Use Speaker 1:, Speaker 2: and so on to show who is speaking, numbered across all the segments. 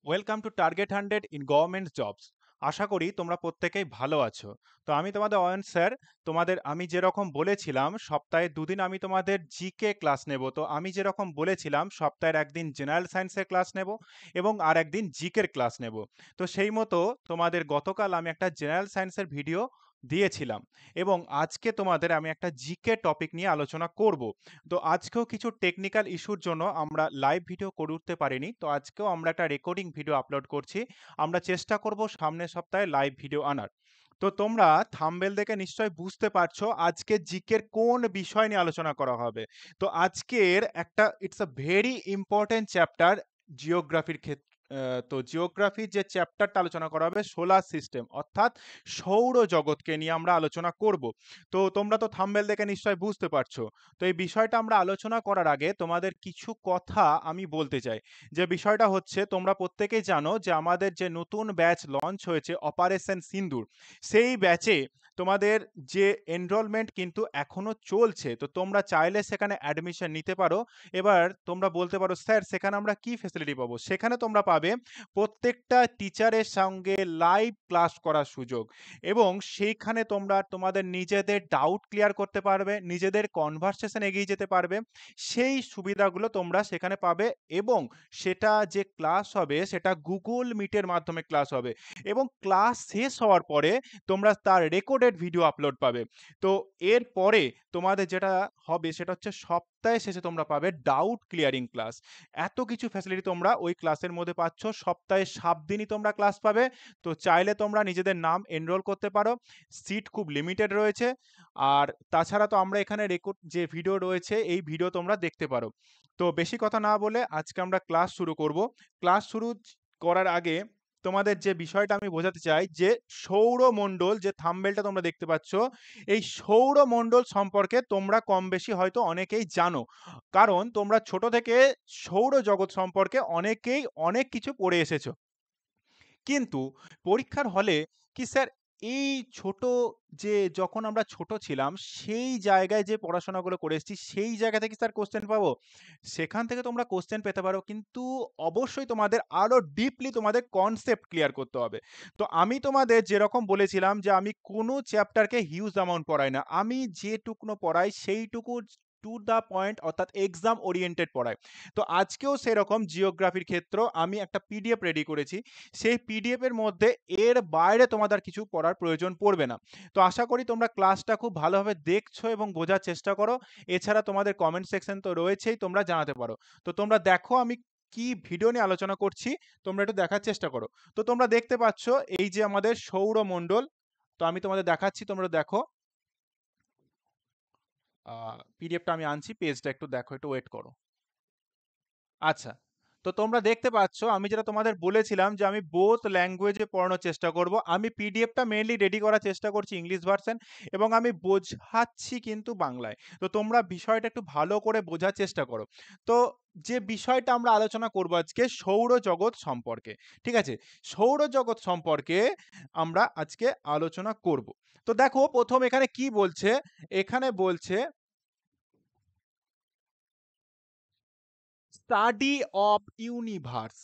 Speaker 1: Welcome to target 100 in government jobs. আশা করি তোমরা প্রত্যেকেই ভালো আছো। তো আমি তোমাদের অয়ন স্যার। আমি যেরকম বলেছিলাম সপ্তাহে দুদিন আমি তোমাদের জিকে ক্লাস নেব। তো আমি যেরকম বলেছিলাম সপ্তাহের একদিন জেনারেল সায়েন্সের ক্লাস নেব এবং আর একদিন জিকের ক্লাস নেব। তো সেই মতো তোমাদের গতকাল আমি একটা জেনারেল সায়েন্সের ভিডিও দিয়েছিলাম এবং আজকে তোমাদের আমি একটা জিকে টপিক নিয়ে আলোচনা করব। তো আজকেও কিছু টেকনিক্যাল ইস্যুর জন্য আমরা লাইভ ভিডিও করে উঠতে পারিনি। তো আজকেও আমরা একটা রেকর্ডিং ভিডিও আপলোড করছি। আমরা চেষ্টা করব সামনের সপ্তাহে লাইভ ভিডিও আনার। তো তোমরা থাম্বনেল দেখে নিশ্চয়ই বুঝতে পারছো আজকে জিকের কোন বিষয় নিয়ে আলোচনা করা হবে। তো আজকের একটা it's a very important chapter জিওগ্রাফির ক্ষেত্রে। তো জিওগ্রাফির যে চ্যাপ্টারটা আলোচনা করা হবে সোলার সিস্টেম অর্থাৎ সৌরজগৎকে নিয়ে আমরা আলোচনা করব। তো তোমরা তো থাম্বনেল দেখে নিশ্চয়ই বুঝতে পারছো। তো এই বিষয়টা আমরা আলোচনা করার আগে তোমাদের কিছু কথা আমি বলতে চাই। যে বিষয়টা হচ্ছে তোমরা প্রত্যেকেই জানো যে আমাদের যে নতুন ব্যাচ লঞ্চ হয়েছে অপারেশন সিন্দুর, সেই ব্যাচে তোমাদের যে এনরোলমেন্ট কিন্তু এখনো চলছে। তো তোমরা চাইলে সেখানে অ্যাডমিশন নিতে পারো। এবার তোমরা বলতে পারো স্যার সেখানে আমরা কি ফেসিলিটি পাবো? সেখানে তোমরা পাবে প্রত্যেকটা টিচারের সঙ্গে লাইভ ক্লাস করার সুযোগ এবং সেইখানে তোমরা তোমাদের নিজেদের ডাউট ক্লিয়ার করতে পারবে, নিজেদের কনভারসেশন এগিয়ে যেতে পারবে। সেই সুবিধাগুলো তোমরা সেখানে পাবে এবং সেটা যে ক্লাস হবে সেটা গুগল মিটের মাধ্যমে ক্লাস হবে এবং ক্লাস শেষ হওয়ার পরে তোমরা তার রেকর্ডেড ভিডিও আপলোড পাবে। তো এরপরে তোমাদের যেটা হবে সেটা হচ্ছে সপ্তাহে শেষে তোমরা পাবে ডাউট ক্লিয়ারিং ক্লাস। এত কিছু ফ্যাসিলিটি তোমরা ওই ক্লাসের মধ্যে পাচ্ছ। সপ্তাহে 7 দিনই তোমরা ক্লাস পাবে। তো চাইলে তোমরা নিজেদের নাম এনরোল করতে পারো। সিট খুব লিমিটেড রয়েছে। আর তাছাড়া তো আমরা এখানে রেকর্ড যে ভিডিও রয়েছে এই ভিডিও তোমরা দেখতে পারো। তো বেশি কথা না বলে আজকে আমরা ক্লাস শুরু করব। ক্লাস শুরু করার আগে তোমাদের যে বিষয়টা আমি বোঝাতে চাই যে সৌরমণ্ডল যে থাম্বনেলটা তোমরা দেখতে পাচ্ছ, এই সৌরমণ্ডল সম্পর্কে তোমরা কম বেশি হয়তো অনেকেই জানো। কারণ তোমরা ছোট থেকে সৌরজগৎ সম্পর্কে অনেকেই অনেক কিছু পড়ে এসেছো। কিন্তু পরীক্ষার হলে কি স্যার এই ছোট যে যখন আমরা ছোট ছিলাম সেই জায়গায় যে পড়াশোনাগুলো করে এসেছি সেই জায়গা থেকে স্যার কোশ্চেন পাবো? সেখান থেকে তোমরা কোশ্চেন পেতে পারো কিন্তু অবশ্যই তোমাদের আরো ডিপলি তোমাদের কনসেপ্ট ক্লিয়ার করতে হবে। তো আমি তোমাদের যেরকম বলেছিলাম যে আমি কোনো চ্যাপ্টারকে হিউজ অ্যামাউন্ট পড়াই না। আমি যেটুকুনো পড়াই সেইটুকু টু দ্য পয়েন্ট অর্থাৎ এক্সাম ওরিয়েন্টেড পড়াই। তো আজকেও সেরকম জিওগ্রাফির ক্ষেত্র আমি একটা পিডিএফ রেডি করেছি। সেই পিডিএফ এর মধ্যে এর বাইরে তোমাদের কিছু পড়ার প্রয়োজন পড়বে না। তো আশা করি তোমরা ক্লাসটা খুব ভালোভাবে দেখছো এবং বোঝার চেষ্টা করো। এছাড়া তোমাদের কমেন্ট সেকশন তো রয়েছেই, তোমরা জানাতে পারো। তো তোমরা দেখো আমি কি ভিডিও নিয়ে আলোচনা করছি, তোমরা একটু দেখার চেষ্টা করো। তো তোমরা দেখতে পাচ্ছ এই যে আমাদের সৌরমণ্ডল। তো আমি তোমাদের দেখাচ্ছি, তোমরা দেখো। পিডিএফটা আমি আনছি, পেজটা একটু দেখো, একটু ওয়েট করো। আচ্ছা। তো তোমরা দেখতে পাচ্ছ আমি যেটা তোমাদের বলেছিলাম যে আমি বোথ ল্যাঙ্গুয়েজে পড়ানোর চেষ্টা করব। আমি পিডিএফটা মেইনলি রেডি করার চেষ্টা করছি ইংলিশ ভার্সন এবং আমি বোঝাচ্ছি কিন্তু বাংলায়। তো তোমরা বিষয়টা একটু ভালো করে বোঝার চেষ্টা করো। তো যে বিষয়টা আমরা আলোচনা করব আজকে সৌরজগৎ সম্পর্কে। ঠিক আছে? সৌরজগৎ সম্পর্কে আমরা আজকে আলোচনা করব। তো দেখো ১ম এখানে কি বলছে? এখানে বলছে স্টাডি অফ ইউনিভার্স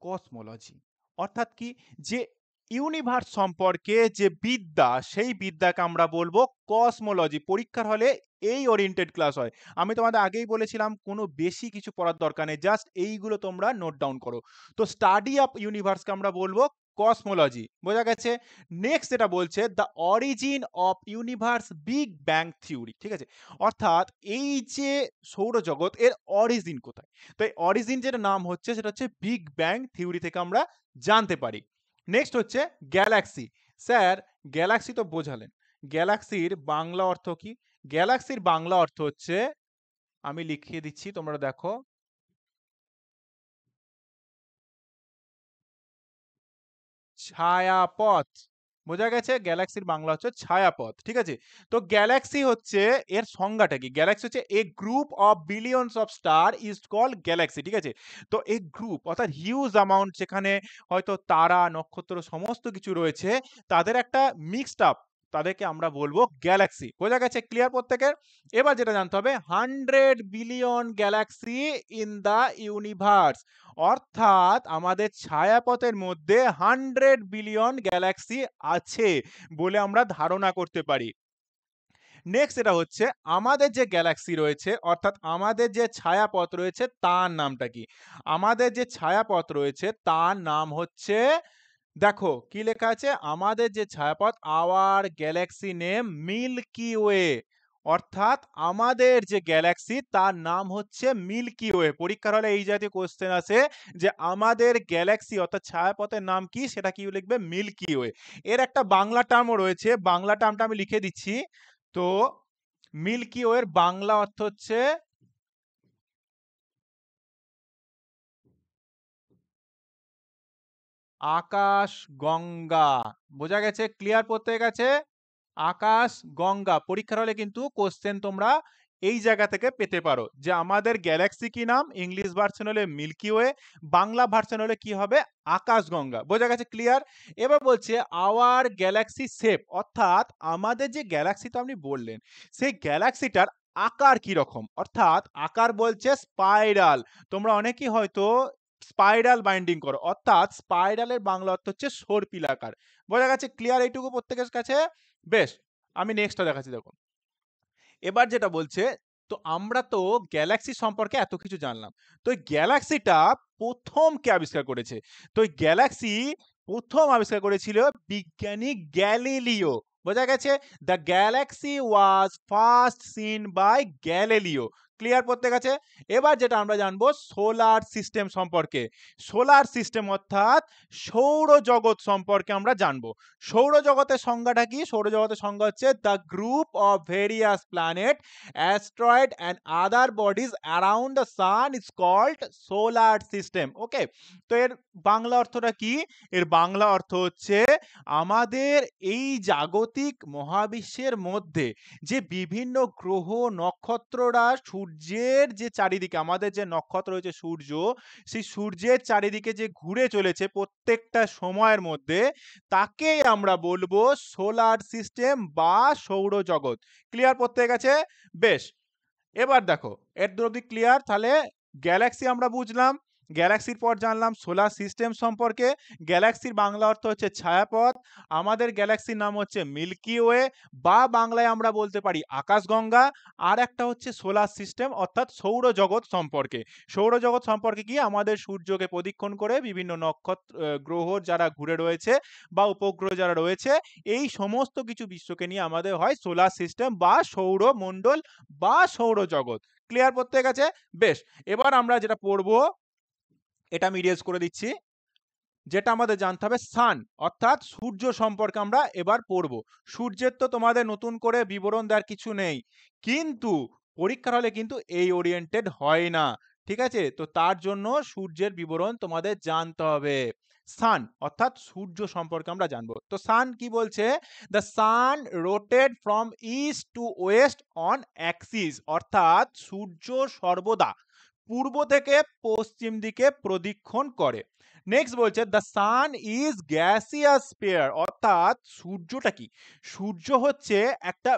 Speaker 1: কসমোলজি। অর্থাৎ কি যে ইউনিভার্স সম্পর্কে যে বিদ্যা সেই বিদ্যাকে আমরা বলবো কসমোলজি। পরীক্ষার হলে এই ওরিয়েন্টেড ক্লাস হয়। আমি তোমাদের আগেই বলেছিলাম কোনো বেশি কিছু পড়ার দরকার নেই, জাস্ট এইগুলো তোমরা নোট ডাউন করো। তো স্টাডি অফ ইউনিভার্সকে আমরা বলবো কসমোলজি, বোঝা গেছে? নেক্সট যেটা বলছে the origin of universe big bang theory. ঠিক আছে? অর্থাৎ এই যে সৌরজগৎ এর অরিজিন কোথায়? তো এই অরিজিন যেটা নাম হচ্ছে সেটা হচ্ছে বিগ ব্যাং থিওরি থেকে আমরা জানতে পারি। নেক্সট হচ্ছে গ্যালাক্সি। স্যার গ্যালাক্সি তো বোঝালেন, গ্যালাক্সির বাংলা অর্থ কি? গ্যালাক্সির বাংলা অর্থ হচ্ছে, আমি লিখিয়ে দিচ্ছি তোমরা দেখো, ছায়াপথ। বোঝা গেছে? গ্যালাক্সির বাংলা হচ্ছে ছায়াপথ। ঠিক আছে? তো গ্যালাক্সি হচ্ছে এর সংজ্ঞাটা কি? গ্যালাক্সি হচ্ছে a group of billions of star is called galaxy. ঠিক আছে? তো এই গ্রুপ অর্থাৎ হিউজ অ্যামাউন্ট যেখানে হয়তো তারা, নক্ষত্র সমস্ত কিছু রয়েছে, তাদের একটা মিক্সড আপ তাদেরকে আমরা বলবো গ্যালাক্সি। বোঝা গেছে? ক্লিয়ার প্রত্যেকের? এবার যেটা জানতে হবে 100 billion Galaxy in the universe, অর্থাৎ আমাদের ছায়াপথের মধ্যে 100 বিলিয়ন গ্যালাক্সি আছে বলে আমরা ধারণা করতে পারি। নেক্সট এটা হচ্ছে আমাদের যে গ্যালাক্সি রয়েছে, অর্থাৎ আমাদের যে ছায়াপথ রয়েছে তার নামটা কি? আমাদের যে ছায়াপথ রয়েছে তার নাম হচ্ছে, দেখো কি লেখা আছে, আমাদের যে ছায়াপথ, our galaxy name milky way, অর্থাৎ আমাদের যে গ্যালাক্সি তার নাম হচ্ছে মিল্কি ওয়ে। পরীক্ষার হলে এই জাতীয় কোশ্চেন আসে যে আমাদের গ্যালাক্সি অর্থাৎ ছায়াপথের নাম কি, সেটা কি লিখবে? Milky Way. এর একটা বাংলা টার্মও রয়েছে, বাংলা টার্মটা আমি লিখে দিচ্ছি। তো মিল্কি ওয়ের বাংলা অর্থ হচ্ছে আকাশ গঙ্গা। বোঝা গেছে? ক্লিয়ার প্রত্যেক আছে? আকাশ গঙ্গা। পরীক্ষার হলে কিন্তু কোশ্চেন তোমরা এই জায়গা থেকে পেতে পারো যে আমাদের গ্যালাক্সি কি নাম, ইংলিশ ভার্সন হলে মিল্কি ওয়ে, বাংলা ভার্সন হলে কি হবে? আকাশ গঙ্গা। বোঝা গেছে? ক্লিয়ার? এবার বলছে আওয়ার গ্যালাক্সি শেপ, অর্থাৎ আমাদের যে গ্যালাক্সি তো আপনি বললেন, সেই গ্যালাক্সিটার আকার কি রকম, অর্থাৎ আকার বলছে স্পাইরাল। তোমরা অনেকেই হয়তো স্পাইরাল বাইন্ডিং করো, অর্থাৎ স্পাইরালের বাংলা অর্থ হচ্ছে সর্পিলাকার। বোঝা গেছে? ক্লিয়ার এইটুকু প্রত্যেকের কাছে? বেশ, আমি নেক্সটটা দেখাচ্ছি, দেখো। এবার যেটা বলছে, তো আমরা তো গ্যালাক্সি সম্পর্কে এত কিছু জানলাম, তো এই গ্যালাক্সিটা প্রথম কে আবিষ্কার করেছে? তো এই গ্যালাক্সি প্রথম আবিষ্কার করেছিল বিজ্ঞানী গ্যালিলিও। বোঝা গেছে? The galaxy was first seen by Galileo. Clear প্রত্যেক আছে? এবার যেটা আমরা জানবো সোলার সিস্টেম সম্পর্কে। সোলার সিস্টেম অর্থাৎ সৌরজগৎ সম্পর্কে আমরা জানবো। সৌরজগতের সংজ্ঞাটা কি? সৌরজগতের সংজ্ঞা হচ্ছে the group of various planet, asteroid and other bodies around the sun is called solar system. Okay, তো এর বাংলা অর্থটা কি? এর বাংলা অর্থ হচ্ছে আমাদের এই জাগতিক মহাবিশ্বের মধ্যে যে বিভিন্ন গ্রহ নক্ষত্ররা সূর্যের যে চারিদিকে, আমাদের যে নক্ষত্র রয়েছে সূর্য, সেই সূর্যের চারিদিকে যে ঘুরে চলেছে প্রত্যেকটা সময়ের মধ্যে, তাকেই আমরা বলবো সোলার সিস্টেম বা সৌরজগৎ। ক্লিয়ার প্রত্যেক আছে? বেশ, এবার দেখো এর অবধি ক্লিয়ার? তাহলে গ্যালাক্সি আমরা বুঝলাম, গ্যালাক্সির পর জানলাম সোলার সিস্টেম সম্পর্কে। গ্যালাক্সির বাংলা অর্থ হচ্ছে ছায়াপথ, আমাদের গ্যালাক্সির নাম হচ্ছে মিল্কি ওয়ে বা বাংলায় আমরা বলতে পারি আকাশগঙ্গা। আর একটা হচ্ছে সোলার সিস্টেম অর্থাৎ সৌরজগৎ সম্পর্কে। সৌরজগৎ সম্পর্কে কি? আমাদের সূর্যকে প্রদক্ষিণ করে বিভিন্ন নক্ষত্র গ্রহ যারা ঘুরে রয়েছে বা উপগ্রহ যারা রয়েছে, এই সমস্ত কিছু বিশ্বকে নিয়ে আমাদের হয় সোলার সিস্টেম বা সৌরমণ্ডল বা সৌরজগৎ। ক্লিয়ার প্রত্যেক আছে? বেশ, এবার আমরা যেটা পড়বো এটা আমি ইরেজ করে দিচ্ছি। যেটা আমাদের জানতে হবে সান অর্থাৎ সূর্য সম্পর্কে আমরা এবার পড়ব। সূর্যের তো তোমাদের নতুন করে বিবরণ দেওয়ার কিছু নেই, কিন্তু পরীক্ষার হলে কিন্তু এই ওরিয়েন্টেড হয় না। ঠিক আছে? তো তার জন্য সূর্যের বিবরণ তোমাদের জানতে হবে। সান অর্থাৎ সূর্য সম্পর্কে আমরা জানবো। তো সান কি বলছে? The sun rotate from east two West on Axis, অর্থাৎ সূর্য সর্বদা পূর্ব থেকে পশ্চিম দিকে প্রদক্ষিণ করে। নেক্সট বলছে the sun is gaseous sphere, অর্থাৎ সূর্যটা কি? সূর্য হচ্ছে একটা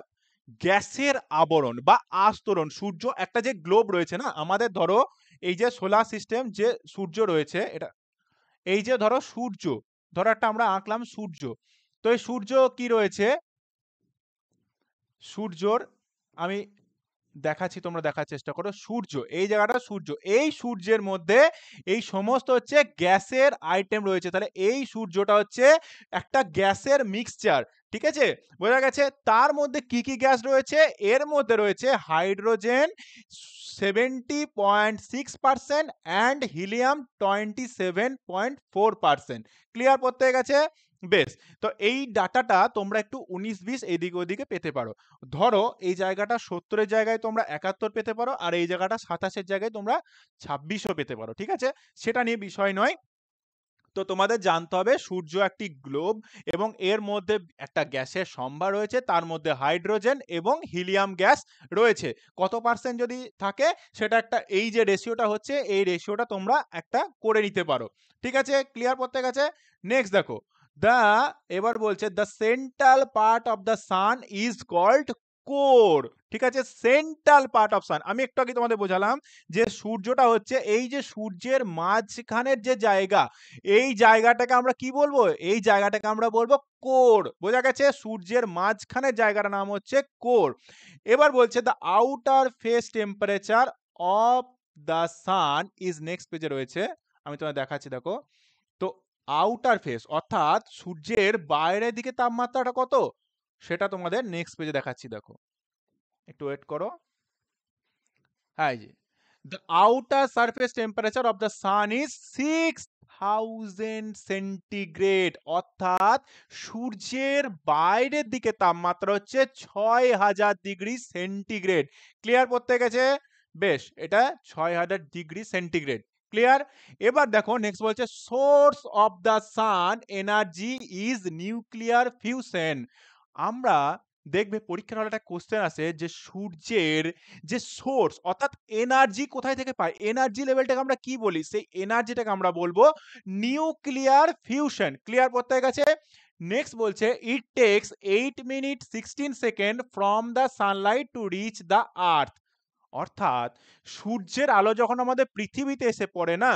Speaker 1: গ্যাসের আবরণ বা আস্তরণ। সূর্য একটা যে গ্লোব রয়েছে না আমাদের, ধরো এই যে সোলার সিস্টেম যে সূর্য রয়েছে, এটা এই যে ধরো সূর্য, ধরো একটা আমরা আঁকলাম সূর্য, তো এই সূর্য কি রয়েছে? সূর্যর আমি দেখাচ্ছি, তোমরা দেখার চেষ্টা করো। সূর্য এই জায়গাটা সূর্য, এই সূর্যের মধ্যে এই সমস্ত হচ্ছে গ্যাসের আইটেম রয়েছে, তাহলে এই সূর্যটা হচ্ছে একটা গ্যাসের মিক্সচার। ঠিক আছে? বোঝা গেছে? তার মধ্যে কি কি গ্যাস রয়েছে? এর মধ্যে রয়েছে হাইড্রোজেন 70.6% অ্যান্ড হিলিয়াম 27.4%। ক্লিয়ার প্রত্যেক আছে? বেশ, তো এই ডাটাটা তোমরা একটু 19-20 এদিকে ওদিকে পেতে পারো। ধরো এই জায়গাটা 70-এর জায়গায় তোমরা 71 পেতে পারো, আর এই জায়গাটা 27-এর জায়গায় তোমরা 26ও পেতে পারো। ঠিক আছে? সেটা নিয়ে বিষয় নয়। তো তোমাদের জানতে হবে সূর্য একটি গ্লোব এবং এর মধ্যে একটা গ্যাসের সম্ভার রয়েছে, তার মধ্যে হাইড্রোজেন এবং হিলিয়াম গ্যাস রয়েছে। কত পার্সেন্ট যদি থাকে সেটা একটা, এই যে রেশিওটা হচ্ছে এই রেশিওটা তোমরা একটা করে নিতে পারো। ঠিক আছে? ক্লিয়ার প্রত্যেক আছে? নেক্সট দেখো, এবার বলছে the central part of the sun is called core. ঠিক আছে, সেন্ট্রাল পার্ট অফ সান, আমি একটু আগে তোমাদের বোঝালাম যে সূর্যটা হচ্ছে এই যে সূর্যের মাঝখানের যে জায়গা, এই জায়গাটাকে আমরা কি বলবো, এই জায়গাটাকে আমরা বলবো কোর। বোঝা গেছে, সূর্যের মাঝখানের জায়গাটার নাম হচ্ছে কোর। এবার বলছে the outer face temperature of the sun is, next পেজে রয়েছে, আমি তোমায় দেখাচ্ছি দেখো। তো আউটার ফেস অর্থাৎ সূর্যের বাইরের দিকে তাপমাত্রাটা কত, সেটা তোমাদের নেক্সট পেজে দেখাচ্ছি, দেখো একটু ওয়েট করো। হ্যাঁ, এই যে the outer surface temperature of the sun is 6000 centigrade, অর্থাৎ সূর্যের বাইরের দিকে তাপমাত্রা হচ্ছে 6000 ডিগ্রি সেন্টিগ্রেড। ক্লিয়ার পড়তে গেছে? বেশ, এটা 6000 ডিগ্রি সেন্টিগ্রেড। ক্লিয়ার? এবার দেখো নেক্সট বলছে source of the San energy is nuclear fusion. আমরা দেখবে পরীক্ষার হলে একটা কোশ্চেন আসে যে সূর্যের যে সোর্স অর্থাৎ এনার্জি কোথায় থেকে পায়, এনার্জি লেভেলটাকে আমরা কি বলি, সেই এনার্জিটাকে আমরা বলবো নিউক্লিয়ার ফিউশন। ক্লিয়ার করতে গেছে? নেক্সট বলছে it takes 8 minute 16 second from the sunlight to reach the earth. অর্থাৎ সূর্যের আলো যখন আমাদের পৃথিবীতে এসে পড়ে না,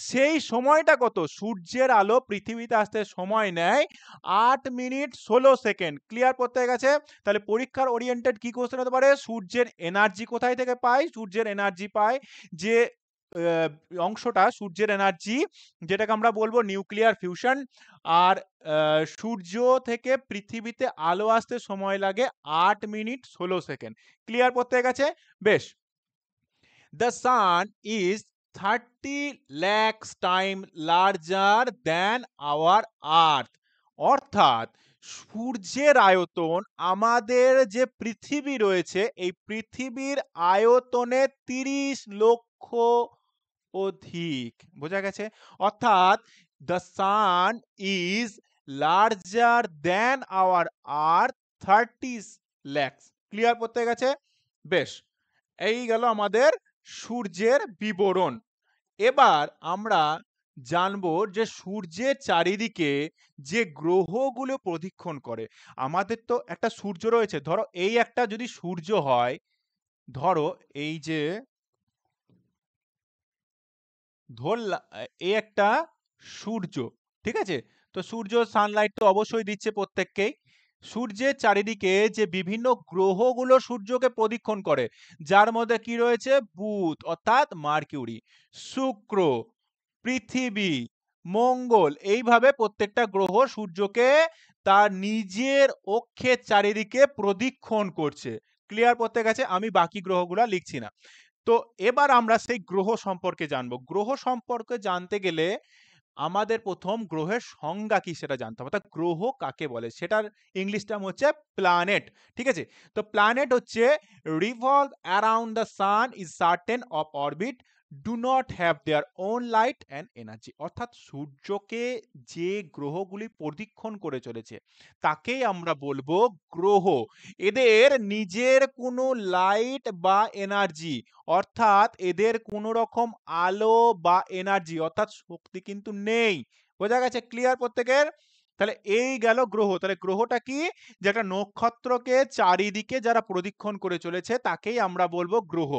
Speaker 1: সেই সময়টা কত, সূর্যের আলো পৃথিবীতে আসতে সময় নেয় 8 মিনিট 16 সেকেন্ড। ক্লিয়ার করতে গেছে? তাহলে পরীক্ষার ওরিয়েন্টেড কি কোশ্চেন হতে পারে, সূর্যের এনার্জি কোথায় থেকে পায়, সূর্যের এনার্জি পায় যে আহ, অংশটা সূর্যের এনার্জি, যেটাকে আমরা বলবো নিউক্লিয়ার ফিউশন। আর সূর্য থেকে পৃথিবীতে আলো আসতে সময় লাগে 8 মিনিট 16 সেকেন্ড। ক্লিয়ার করতে গেছে? বেশ, the sun is 30 lakhs time larger than our earth। অর্থাৎ সূর্যের আয়তন আমাদের যে পৃথিবী রয়েছে, এই পৃথিবীর আয়তনের 30 লক্ষ অধিক। বোঝা গেছে? অর্থাৎ the sun is larger than our earth 30 lakhs। Clear করতে গেছে? বেশ, এই গেল আমাদের সূর্যের বিবরণ। এবার আমরা জানবো যে সূর্যের চারিদিকে যে গ্রহগুলো প্রদক্ষিণ করে। আমাদের তো একটা সূর্য রয়েছে, ধরো এই একটা যদি সূর্য হয়, ধরো এই যে ধরলাম এই একটা সূর্য, ঠিক আছে? তো সূর্য সানলাইট তো অবশ্যই দিচ্ছে প্রত্যেককেই। সূর্যের চারিদিকে যে বিভিন্ন গ্রহগুলো সূর্যকে প্রদক্ষিণ করে, যার মধ্যে কি রয়েছে, বুধ অর্থাৎ মার্কিউরি, শুক্র, পৃথিবী, মঙ্গল, এইভাবে প্রত্যেকটা গ্রহ সূর্যকে তার নিজের অক্ষের চারিদিকে প্রদক্ষিণ করছে। ক্লিয়ার করতে গেছে? আমি বাকি গ্রহগুলো লিখছি না। তো এবার আমরা সেই গ্রহ সম্পর্কে জানবো। গ্রহ সম্পর্কে জানতে গেলে আমাদের প্রথম গ্রহের সংজ্ঞা কি সেটা জানতে হবে, অর্থাৎ গ্রহ কাকে বলে, সেটার ইংলিশ টার্ম হচ্ছে প্ল্যানেট। ঠিক আছে? তো প্ল্যানেট হচ্ছে revolve around the sun is certain of orbit, do not have their own light and energy. অর্থাৎ সূর্যকে যে গ্রহগুলি প্রদক্ষিণ করে চলেছে তাকেই আমরা বলবো গ্রহ। এদের নিজের কোনো লাইট বা এনার্জি, অর্থাৎ এদের কোনো রকম আলো বা এনার্জি অর্থাৎ শক্তি কিন্তু নেই। বোঝা গেছে? ক্লিয়ার প্রত্যেকের? তাহলে এই গেল গ্রহ। তাহলে গ্রহটা কি, যে একটা নক্ষত্রকে চারিদিকে যারা প্রদক্ষিণ করে চলেছে তাকেই আমরা বলবো গ্রহ।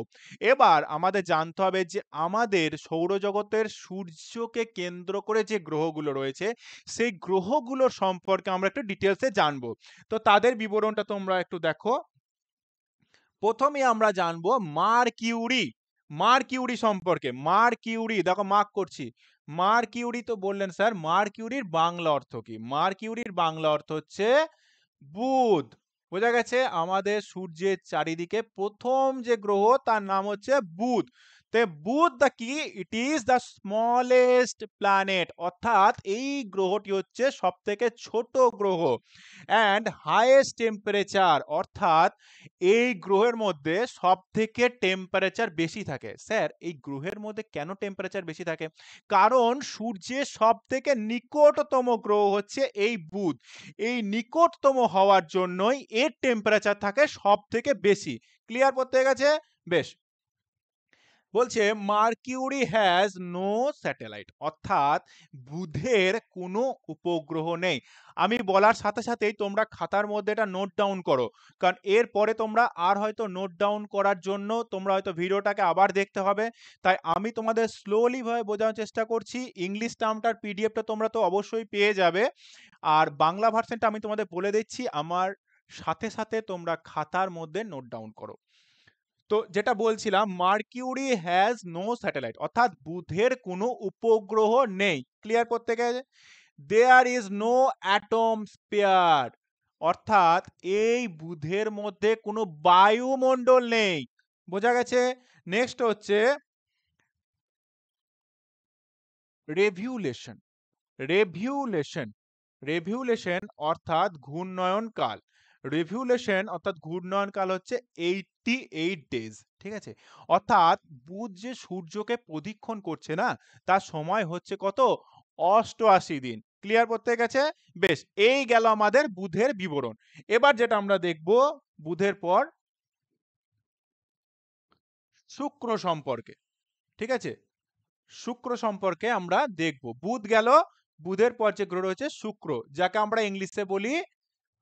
Speaker 1: এবার আমাদের জানতে হবে যে আমাদের সৌরজগতের সূর্যকে কেন্দ্র করে যে গ্রহগুলো রয়েছে, সেই গ্রহগুলোর সম্পর্কে আমরা একটু ডিটেলসে জানবো। তো তাদের বিবরণটা তোমরা একটু দেখো। প্রথমে আমরা জানবো মার্কিউরি। মার্কিউরি সম্পর্কে, মার্কিউরি দেখো মার্ক করছি। মার্কিউরি তো বললেন স্যার মার্কিউরির বাংলা অর্থ কি, মার্কিউরির বাংলা অর্থ হচ্ছে বুধ। বোঝা গেছে? আমাদের সূর্যের চারিদিকে প্রথম যে গ্রহ তার নাম হচ্ছে বুধ। তে বুধ দা কি, ইট ইজ দ্য স্মলেস্ট প্ল্যানেট, অর্থাৎ এই গ্রহটি হচ্ছে সব থেকে ছোট গ্রহ। অ্যান্ড হাইয়েস্ট টেম্পারেচার, অর্থাৎ এই গ্রহের মধ্যে সব থেকে টেম্পারেচার বেশি থাকে। স্যার এই গ্রহের মধ্যে কেন টেম্পারেচার বেশি থাকে? কারণ সূর্যের সব থেকে নিকটতম গ্রহ হচ্ছে এই বুধ। এই নিকটতম হওয়ার জন্যই এর টেম্পারেচার থাকে সব থেকে বেশি। ক্লিয়ার করতে গেছে? বেশ, বলছে মার্কিউরি হ্যাজ নো স্যাটেলাইট, অর্থাৎ বুধের কোনো উপগ্রহ নেই। আমি বলার সাথে সাথেই তোমরা খাতার মধ্যে এটা নোট ডাউন করো, কারণ এরপরে তোমরা আর হয়তো নোট ডাউন করার জন্য তোমরা হয়তো ভিডিওটাকে আবার দেখতে হবে। তাই আমি তোমাদের স্লোলি ভাবে বোঝানোর চেষ্টা করছি। ইংলিশ টার্মটার পিডিএফটা তোমরা তো অবশ্যই পেয়ে যাবে, আর বাংলা ভার্সনটা আমি তোমাদের বলে দিচ্ছি, আমার সাথে সাথে তোমরা খাতার মধ্যে নোট ডাউন করো। তো যেটা বলছিলাম, মার্কিউরি হ্যাজ নো স্যাটেলাইট, অর্থাৎ বুধের কোনো উপগ্রহ নেই। ক্লিয়ার করতে গেছে, there is no atmosphere, অর্থাৎ এই বুধের মধ্যে কোনো বায়ুমণ্ডল নেই। বোঝা গেছে? নেক্সট হচ্ছে রেভিউলেশন। রেভিউলেশন রেভিউলেশন অর্থাৎ ঘূর্ণয়ন কাল। রেভিউলেশন অর্থাৎ ঘূর্ণয়ন কাল হচ্ছে 88 ডেজ। ঠিক আছে, অর্থাৎ বুধ যে সূর্যকে প্রদক্ষিণ করছে না, তার সময় হচ্ছে কত? 88 দিন। ক্লিয়ার করতে গেছে? বেশ, এই গেল আমাদের বুধের বিবরণ। এবার যেটা আমরা দেখব বুধের পর শুক্র সম্পর্কে। ঠিক আছে, শুক্র সম্পর্কে আমরা দেখব। বুধ গেল, বুধের পর যে গ্রহ রয়েছে শুক্র, যাকে আমরা ইংলিশে বলি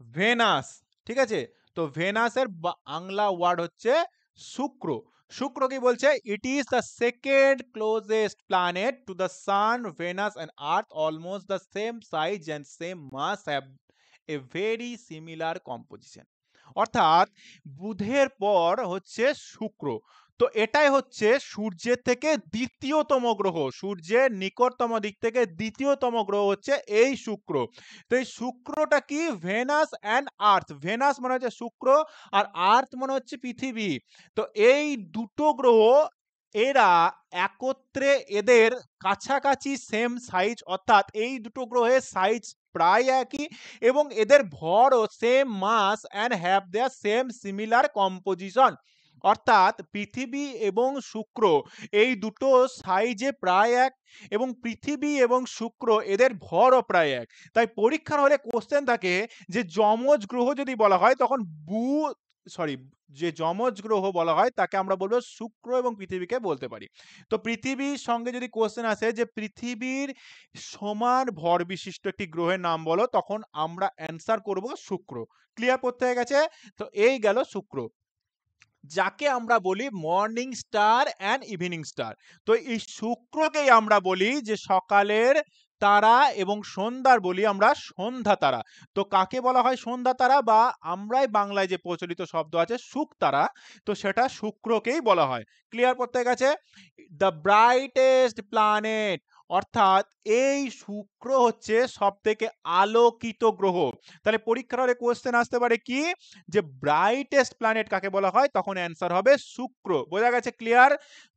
Speaker 1: ভেনাস। ঠিক আছে, তো ভেনাসের বাংলা ওয়ার্ড হচ্ছে শুক্র। শুক্র কি বলছে? It is the second closest planet to the sun. Venus and Earth almost the same size and same mass, have a very similar composition. অর্থাৎ বুধের পর হচ্ছে শুক্র। তো এটাই হচ্ছে সূর্যের থেকে দ্বিতীয়তম গ্রহ, সূর্যের নিকটতম দিক থেকে দ্বিতীয়তম গ্রহ হচ্ছে এই শুক্র। তো এই শুক্রটা কি? Venous and earth. ভেনাস মানে হচ্ছে শুক্র, আর আর্থ মানে হচ্ছে পৃথিবী। তো এই দুটো গ্রহ, এরা একত্রে, এদের কাছাকাছি সেম সাইজ, অর্থাৎ এই দুটো গ্রহের সাইজ প্রায় একই, এবং এদের ভরও same mass and have their same similar composition. অর্থাৎ পৃথিবী এবং শুক্র এই দুটো সাইজে প্রায় এক, এবং পৃথিবী এবং শুক্র এদের ভরও প্রায় এক। তাই পরীক্ষার হলে কোশ্চেন থাকে যে যমজ গ্রহ যদি বলা হয় তখন সরি, যে যমজ গ্রহ বলা হয় তাকে আমরা বলবো শুক্র এবং পৃথিবীকে বলতে পারি। তো পৃথিবীর সঙ্গে যদি কোশ্চেন আসে যে পৃথিবীর সমান ভর বিশিষ্ট একটি গ্রহের নাম বলো, তখন আমরা অ্যান্সার করব শুক্র। ক্লিয়ার করতে হয়ে গেছে? তো এই গেল শুক্র, যাকে আমরা বলি morning star and evening star. তো এই শুক্রকেই আমরা বলি যে সকালের তারা, এবং সন্ধ্যার বলি আমরা সন্ধ্যা তারা। তো কাকে বলা হয় সন্ধ্যা তারা, বা আমরাই বাংলায় যে প্রচলিত শব্দ আছে শুক তারা, তো সেটা শুক্রকেই বলা হয়। ক্লিয়ার করতে গেছে? দ্য ব্রাইটেস্ট প্ল্যানেট, অর্থাৎ এই শুক্র হচ্ছে সব থেকে আলোকিত গ্রহ। তাহলে পরীক্ষার হলে কোশ্চেন আসতে পারে কি, যে ব্রাইটেস্ট প্ল্যানেট কাকে বলা হয়, তখন অ্যান্সার হবে শুক্র। বোঝা গেছে? ক্লিয়ার?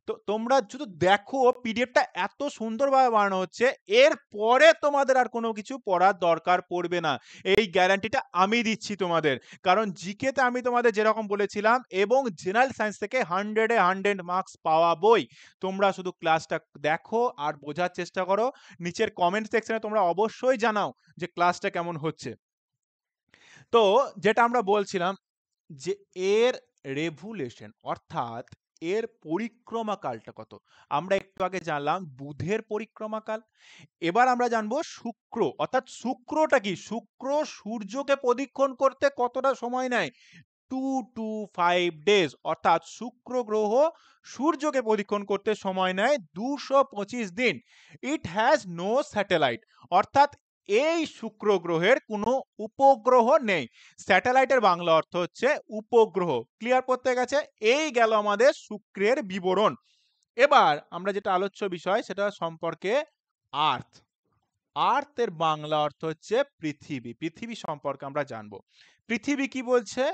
Speaker 1: তো তোমরা যদি দেখো পিডিএফটা এত সুন্দরভাবে বানানো হচ্ছে, এর পরে তোমাদের আর কোনো কিছু পড়ার দরকার পড়বে না, এই গ্যারান্টিটা আমি দিচ্ছি তোমাদের। কারণ জিকে তে আমি তোমাদের যেরকম বলেছিলাম, এবং জেনারেল সায়েন্স থেকে 100-এ 100 মার্কস পাওয়া বই। তোমরা শুধু ক্লাসটা দেখো আর বোঝার চেষ্টা করো। নিচের কমেন্ট সেকশনে তোমরা অবশ্যই জানাও যে ক্লাসটা কেমন হচ্ছে। তো যেটা আমরা বলছিলাম, যে এর রেভুলেশন অর্থাৎ এর পরিক্রমা কালটা কত। আমরা একটু আগে জানলাম বুধের পরিক্রমা কাল, এবার আমরা জানবো শুক্র, অর্থাৎ শুক্রটা কি, শুক্র সূর্যকে প্রদক্ষিণ করতে কতটা সময় নেয়। 2 to 5 days, অর্থাৎ শুক্র গ্রহ সূর্যকে প্রদক্ষিণ করতে সময় নেয় 225 দিন। ইট হ্যাজ নো স্যাটেলাইট, অর্থাৎ এই শুক্র গ্রহের কোনো উপগ্রহ নেই। স্যাটেলাইটের বাংলা অর্থ হচ্ছে উপগ্রহ। ক্লিয়ার করতে গেছে? এই গেল আমাদের শুক্রের বিবরণ। এবার আমরা যেটা আলোচ্য বিষয় সেটা সম্পর্কে আর্থ। আর্থের বাংলা অর্থ হচ্ছে পৃথিবী। পৃথিবী সম্পর্কে আমরা জানবো। পৃথিবী কি বলছে?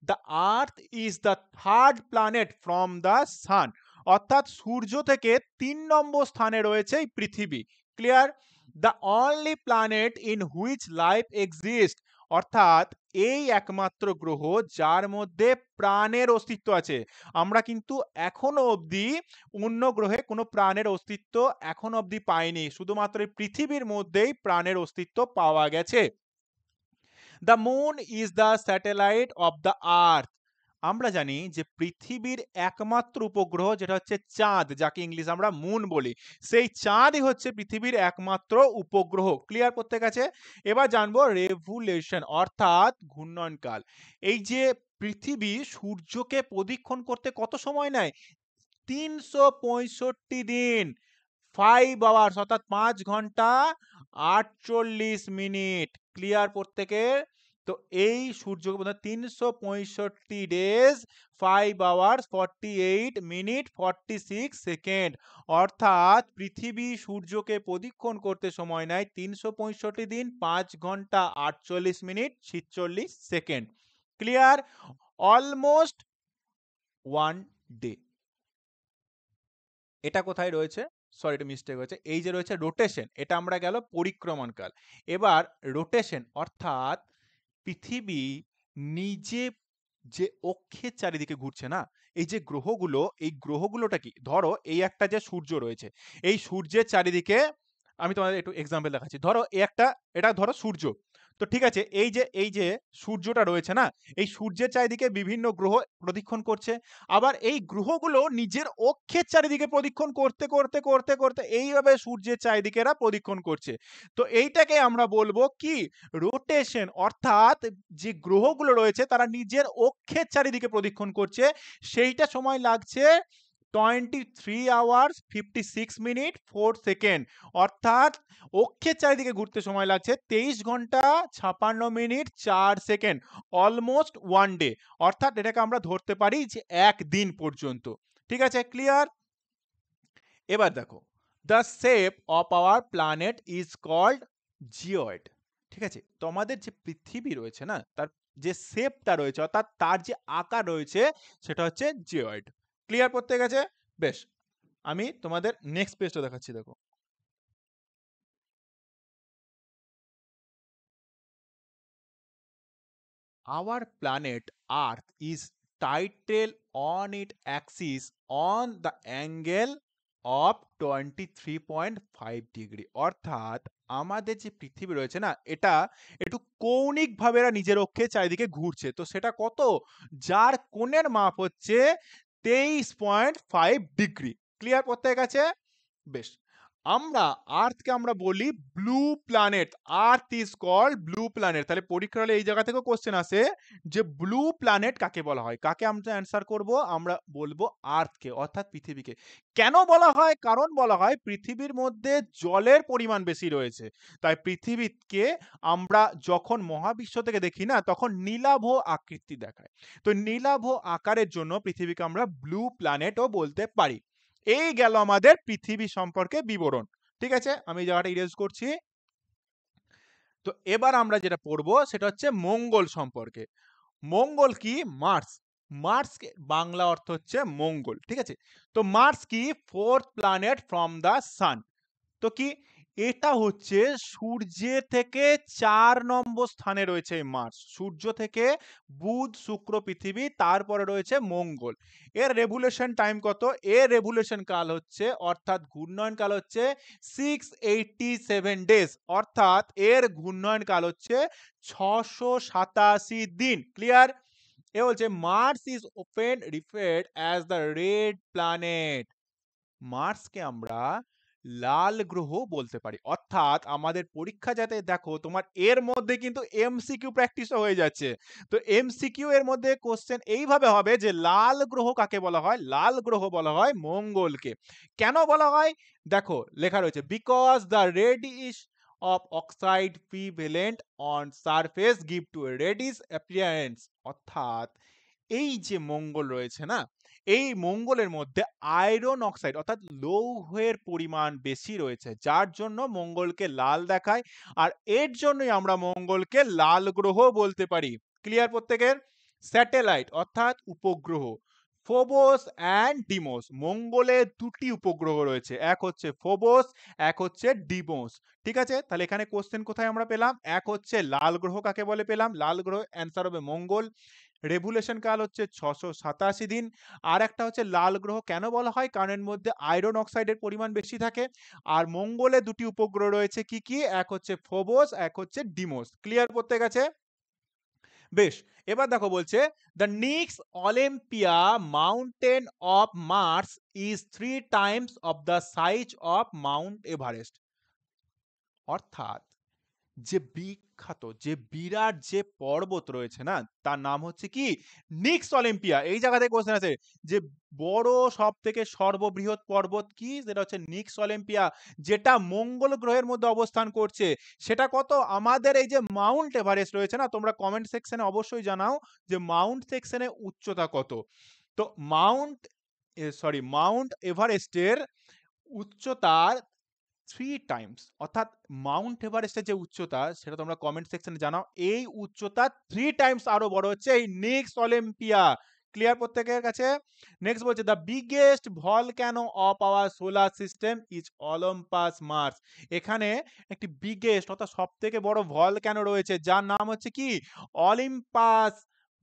Speaker 1: The earth is the third planet from the sun, অর্থাৎ সূর্য থেকে 3 নম্বর স্থানে রয়েছে এই পৃথিবী। Clear? The only planet in which life exist, অর্থাৎ এই একমাত্র গ্রহ যার মধ্যে প্রাণের অস্তিত্ব আছে। আমরা কিন্তু এখনো অবধি অন্য গ্রহে কোনো প্রাণের অস্তিত্ব এখন অবধি পাইনি, শুধুমাত্র এই পৃথিবীর মধ্যেই প্রাণের অস্তিত্ব পাওয়া গেছে। The moon is the satellite of the earth, আমরা জানি যে পৃথিবীর একমাত্র উপগ্রহ যেটা হচ্ছে চাঁদ, যাকে ইংলিশ আমরা মুন বলি, সেই চাঁদই হচ্ছে পৃথিবীর একমাত্র উপগ্রহ। ক্লিয়ার প্রত্যেক আছে? এবার জানবো রেভুলেশন অর্থাৎ ঘূর্ণয়নকাল। এই যে পৃথিবী সূর্যকে প্রদক্ষিণ করতে কত সময় নেয়? ৩৬৫ দিন, 5 আওয়ার্স অর্থাৎ ৫ ঘন্টা ৪৮ মিনিট। ক্লিয়ার প্রত্যেকের? তো এই সূর্যকে বোধহয় ৩৬৫ ডেজ 5 আওয়ার্স 48 মিনিট 46 সেকেন্ড, অর্থাৎ পৃথিবী সূর্যকে প্রদক্ষিণ করতে সময় নেয় ৩৬৫ দিন ৫ ঘন্টা ৪৮ minute ৪৬ second. Clear? Almost 1 day. এটা কোথায় রয়েছে? সরি, এটা মিস্টেক হয়েছে। এই যে রয়েছে রোটেশন, এটা আমরা গেল পরিক্রমণকাল। এবার রোটেশন অর্থাৎ পৃথিবী নিজে যে অক্ষের চারিদিকে ঘুরছে না, এই যে গ্রহগুলো, এই গ্রহগুলোটা কি? ধরো এই একটা যে সূর্য রয়েছে, এই সূর্যের চারিদিকে আমি তোমাদের একটু এক্সাম্পল দেখাচ্ছি। ধরো এটা ধরো সূর্য। তো ঠিক আছে, এই যে সূর্যটা রয়েছে না, এই সূর্যের চারিদিকে বিভিন্ন গ্রহ প্রদক্ষিণ করছে। আবার এই গ্রহগুলো নিজের অক্ষের চারিদিকে প্রদক্ষিণ করতে করতে করতে করতে এইভাবে সূর্যের চারিদিকে এরা প্রদক্ষিণ করছে। তো এইটাকে আমরা বলবো কি? রোটেশন। অর্থাৎ যে গ্রহগুলো রয়েছে তারা নিজের অক্ষের চারিদিকে প্রদক্ষিণ করছে, সেইটা সময় লাগছে 23 আওয়ার্স 56 মিনিট 4 সেকেন্ড, অর্থাৎ অক্ষের চারিদিকে ঘুরতে সময় লাগছে 23 ঘন্টা 56 মিনিট 4 সেকেন্ড, অলমোস্ট 1 ডে। অর্থাৎ এটাকে আমরা ধরতে পারি যে একদিন পর্যন্ত। ঠিক আছে? ক্লিয়ার? এবার দেখো, the shape of our planet is called geoid. ঠিক আছে? তোমাদের যে পৃথিবী রয়েছে না, তার যে শেপটা রয়েছে অর্থাৎ তার যে আকার রয়েছে সেটা হচ্ছে জিওয়েড। ক্লিয়ার প্রত্যেক আছে? বেশ, আমি তোমাদের নেক্সট পেজটা দেখাচ্ছি, দেখো। Our planet Earth is title on its axis on the angle of 23.5 degree. অর্থাৎ আমাদের যে পৃথিবী রয়েছে না, এটা একটু কৌণিক ভাবে এরা নিজের অক্ষে চারিদিকে ঘুরছে। তো সেটা কত? যার কোণের মাপ হচ্ছে 23.5 ডিগ্রি। ক্লিয়ার প্রত্যেক আছে? বেশ, আমরা আর্থকে আমরা বলি blue planet. Earth is called blue planet. তাহলে পরীক্ষা হলে এই জায়গা থেকে কোশ্চেন আসে যে ব্লু প্ল্যানেট কাকে বলা হয়? কাকে আমরা অ্যান্সার করব? আমরা বলবো আর্থকে, অর্থাৎ পৃথিবীকে। কেন বলা হয়? কারণ বলা হয় পৃথিবীর মধ্যে জলের পরিমাণ বেশি রয়েছে, তাই পৃথিবীকে আমরা যখন মহাবিশ্ব থেকে দেখি না, তখন নীলাভ আকৃতি দেখায়। তো নীলাভ আকারের জন্য পৃথিবীকে আমরা ব্লু প্ল্যানেটও বলতে পারি। এই গেল আমাদের পৃথিবী সম্পর্কে বিবরণ। ঠিক আছে? আমি এই জায়গাটা ইরেজ করছি। তো এবার আমরা যেটা পড়বো সেটা হচ্ছে মঙ্গল সম্পর্কে। মঙ্গল কি? মার্স। মার্স বাংলা অর্থ হচ্ছে মঙ্গল। ঠিক আছে? তো মার্স কি? Fourth planet from the sun. তো কি? এটা হচ্ছে সূর্যের থেকে ৪ নম্বর স্থানে রয়েছে এই মার্স। সূর্য থেকে বুধ, শুক্র, পৃথিবী, তারপরে রয়েছে মঙ্গল। এর রেভুলেশন টাইম কত? এর রেভুলেশন কাল হচ্ছে অর্থাৎ ঘূর্ণয়ন কাল হচ্ছে 687 ডেজ, অর্থাৎ এর ঘূর্ণয়ন কাল হচ্ছে ৬৮৭ দিন। ক্লিয়ার? এ বলছে Mars is often referred as the red planet. মার্সকে আমরা লাল গ্রহ বলতে পারি। অর্থাৎ আমাদের পরীক্ষা যাতে দেখো তোমার এর মধ্যে কিন্তু এমসিকিউ প্র্যাকটিসও হয়ে যাচ্ছে। তো এমসিকিউ এর মধ্যে কোশ্চেন এইভাবে হবে যে লাল গ্রহ কাকে বলা হয়? লাল গ্রহ বলা হয় মঙ্গলকে। কেন বলা হয়? দেখো লেখা রয়েছে because the reddish of oxide prevalent on surface give to a reddish appearance। অর্থাৎ এই যে মঙ্গল রয়েছে না, এই মঙ্গলের মধ্যে আয়রন অক্সাইড অর্থাৎ লৌহের পরিমাণ বেশি রয়েছে, যার জন্য মঙ্গলকে লাল দেখায়। আর এর জন্যই আমরা মঙ্গলকে লাল গ্রহ বলতে পারি। ক্লিয়ার প্রত্যেকের? স্যাটেলাইট অর্থাৎ উপগ্রহ। ফোবোস অ্যান্ড ডিমোস, মঙ্গলে দুটি উপগ্রহ রয়েছে, এক হচ্ছে ফোবোস, এক হচ্ছে ডিমোস। ঠিক আছে? তাহলে এখানে কোশ্চেন কোথায় আমরা পেলাম? এক হচ্ছে লাল গ্রহ কাকে বলে পেলাম, লাল গ্রহ অ্যান্সার হবে মঙ্গল। রেভুলেশন কাল হচ্ছে ৬৮৭ দিন। আর একটা হচ্ছে লাল গ্রহ কেন বলা হয়? কারণ এর মধ্যে আয়রন অক্সাইডের পরিমাণ বেশি থাকে। আর মঙ্গলে দুটি উপগ্রহ রয়েছে কি কি? এক হচ্ছে ফোবোস, এক হচ্ছে ডিমোস। ক্লিয়ার প্রত্যেক আছে? বেশ, এবার দেখো বলছে the next Olympia mountain of Mars is 3 times of the size of Mount Everest. অর্থাৎ যে বিখ্যাত যে বিরাট যে পর্বত রয়েছে না, তার নাম হচ্ছে কি নিক্স অলিম্পিয়া। এই জায়গাতে কোশ্চেন আছে যে বড় সব থেকে সর্ববৃহৎ পর্বত কি, যেটা হচ্ছে নিক্স অলিম্পিয়া, যেটা মঙ্গল গ্রহের মধ্যে অবস্থান করছে। সেটা কত? আমাদের এই যে মাউন্ট এভারেস্ট রয়েছে না, তোমরা কমেন্ট সেকশনে অবশ্যই জানাও যে মাউন্ট সেকশনে উচ্চতা কত। তো মাউন্ট এভারেস্টের উচ্চতার 3 টাইমস, অর্থাৎ মাউন্ট এভারেস্টের যে উচ্চতা সেটা তোমরা কমেন্ট সেকশনে জানাও। এই উচ্চতা 3 টাইমস আরো বড় হচ্ছে এই নেক্সট অলিম্পিয়া। ক্লিয়ার প্রত্যেকের কাছে? নেক্সট বলছে the biggest volcano of our solar system is Olympus Mars. এখানে একটি বিগেস্ট অর্থাৎ সব থেকে বড় ভলক্যানো রয়েছে, যার নাম হচ্ছে কি অলিম্পাস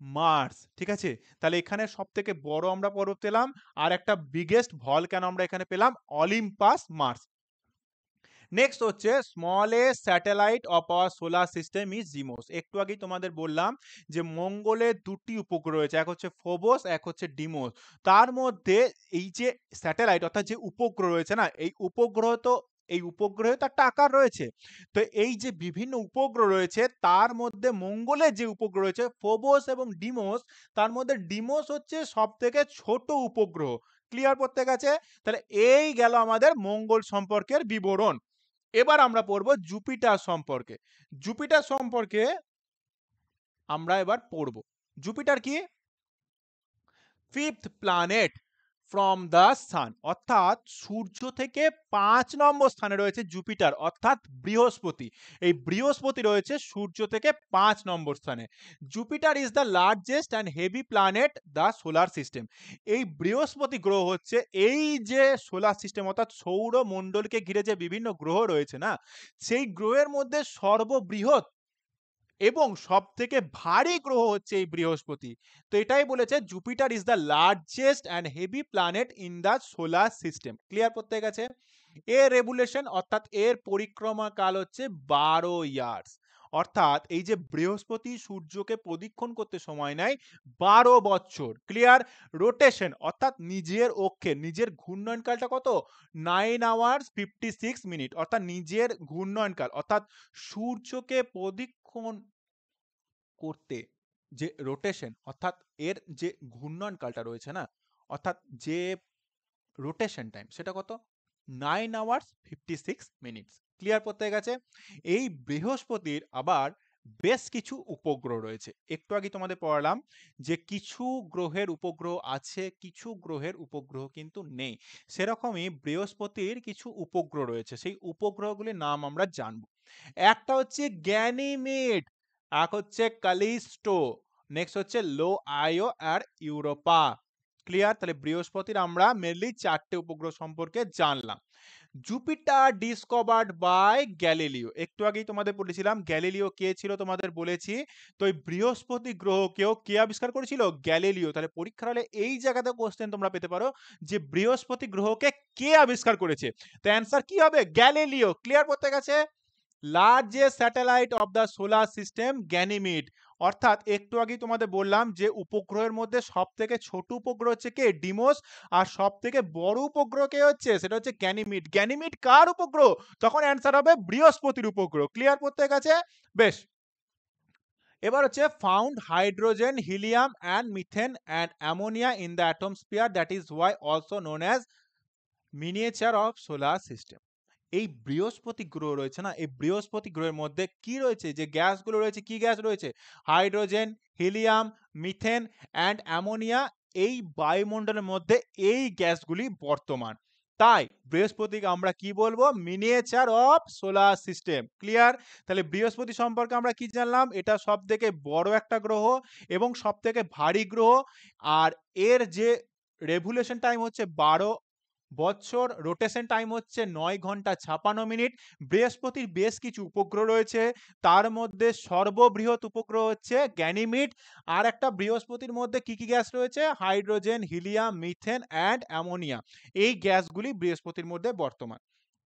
Speaker 1: মার্স। ঠিক আছে, তাহলে এখানে সব থেকে বড় আমরা পর্বত পেলাম, আর একটা বিগেস্ট ভলক্যানো আমরা এখানে পেলাম, অলিম্পাস মার্স। নেক্সট হচ্ছে smallest satellite of our solar system is Deimos. একটু আগেই তোমাদের বললাম যে মঙ্গলে দুটি উপগ্রহ রয়েছে, এক হচ্ছে ফোবস, এক হচ্ছে ডিমোস। তার মধ্যে এই যে স্যাটেলাইট অর্থাৎ যে উপগ্রহ রয়েছে না, এই উপগ্রহে তো একটা আকার রয়েছে। তো এই যে বিভিন্ন উপগ্রহ রয়েছে তার মধ্যে মঙ্গলের যে উপগ্রহ রয়েছে ফোবস এবং ডিমোস, তার মধ্যে ডিমোস হচ্ছে সব থেকে ছোট উপগ্রহ। ক্লিয়ার প্রত্যেক আছে? তাহলে এই গেল আমাদের মঙ্গল সম্পর্কের বিবরণ। এবার আমরা পড়বো জুপিটার সম্পর্কে। জুপিটার সম্পর্কে আমরা এবার পড়বো। জুপিটার কি? Fifth planet from the sun, অর্থাৎ সূর্য থেকে 5 নম্বর স্থানে রয়েছে জুপিটার, অর্থাৎ বৃহস্পতি। এই বৃহস্পতি রয়েছে সূর্য থেকে 5 নম্বর স্থানে। Jupiter is the largest and heavy planet the solar system. এই বৃহস্পতি গ্রহ হচ্ছে এই যে সোলার সিস্টেম অর্থাৎ সৌরমণ্ডলকে ঘিরে যে বিভিন্ন গ্রহ রয়েছে না, সেই গ্রহের মধ্যে সর্ববৃহৎ এবং সব থেকে ভারী গ্রহ হচ্ছে এই বৃহস্পতি। তো এটাই বলেছে Jupiter is the largest and heavy planet in the solar system. Clear প্রত্যেক আছে? এর রেভুলেশন অর্থাৎ এর পরিক্রমা কাল হচ্ছে 12 ইয়ার্স। অর্থাৎ এই যে বৃহস্পতি সূর্যকে প্রদক্ষিণ করতে সময় নেয় 12 বছর। ক্লিয়ার? রোটেশন অর্থাৎ নিজের অক্ষে নিজের ঘূর্ণয়ন কালটা কত? 9 hours 56 minutes, অর্থাৎ নিজের ঘূর্ণয়ন কাল অর্থাৎ সূর্যকে প্রদক্ষিণ করতে যে রোটেশন অর্থাৎ এর যে ঘূর্ণয়ন কালটা রয়েছে না, অর্থাৎ যে রোটেশন টাইম সেটা কত? 9 hours 56 minutes। ক্লিয়ার প্রত্যেক আছে? এই বৃহস্পতির আবার বেশ কিছু উপগ্রহ রয়েছে। একটু আগে তোমাদের পড়ালাম যে কিছু গ্রহের উপগ্রহ আছে, কিছু গ্রহের উপগ্রহ কিন্তু নেই। সেরকমই বৃহস্পতির কিছু উপগ্রহ রয়েছে, সেই উপগ্রহগুলির নাম আমরা জানবো। একটা হচ্ছে গ্যানিমেড, এক হচ্ছে ক্যালিস্টো, নেক্সট হচ্ছে লো আয়ো আর ইউরোপা। ক্লিয়ার? তাহলে বৃহস্পতির আমরা মেনলি 4টে উপগ্রহ সম্পর্কে জানলাম। জুপিটার ডিসকভার্ড বাই গ্যালিলিও, একটু আগেই তোমাদের বলেছিলাম গ্যালিলিও কে ছিল তোমাদের বলেছি। তো এই বৃহস্পতি গ্রহকেও কে আবিষ্কার করেছিল? গ্যালিলিও। তাহলে পরীক্ষার হলে এই জায়গাতে কোশ্চেন তোমরা পেতে পারো যে বৃহস্পতি গ্রহকে কে আবিষ্কার করেছে। তো অ্যান্সার কি হবে? গ্যালিলিও। ক্লিয়ার করতে গেছে? Largest satellite of the solar system Ganymede, অর্থাৎ একটু আগেই তোমাদের বললাম যে উপগ্রহের মধ্যে সব থেকে ছোট উপগ্রহ হচ্ছে কে? ডিমোস। আর সব থেকে বড় উপগ্রহ কে হচ্ছে? সেটা হচ্ছে গ্যানিমিড। গ্যানিমিড কার উপগ্রহ? তখন অ্যান্সার হবে বৃহস্পতির উপগ্রহ। ক্লিয়ার প্রত্যেক আছে? বেশ, এবার হচ্ছে found hydrogen helium and methane and ammonia in the atmosphere, that is why also known as miniature of solar system. এই বৃহস্পতি গ্রহ রয়েছে না, এই বৃহস্পতি গ্রহের মধ্যে কি রয়েছে? যে গ্যাসগুলো রয়েছে, কি গ্যাস রয়েছে? Hydrogen, helium, methane and ammonia. এই বায়ুমণ্ডলের মধ্যে এই গ্যাসগুলি বর্তমান। তাই বৃহস্পতিকে আমরা কি বলবো? Miniature of solar system. Clear? তাহলে বৃহস্পতি সম্পর্কে আমরা কি জানলাম? এটা সব থেকে বড় একটা গ্রহ এবং সব থেকে ভারী গ্রহ। আর এর যে রেভুলেশন টাইম হচ্ছে 12 বছর, রোটেশন টাইম হচ্ছে 9 ঘন্টা 56 মিনিট। বৃহস্পতির বেশ কিছু উপগ্রহ রয়েছে, তার মধ্যে সর্ববৃহৎ উপগ্রহ হচ্ছে গ্যানিমিড। আর একটা বৃহস্পতির মধ্যে কি কি গ্যাস রয়েছে? Hydrogen, helium, methane and ammonia. এই গ্যাসগুলি বৃহস্পতির মধ্যে বর্তমান।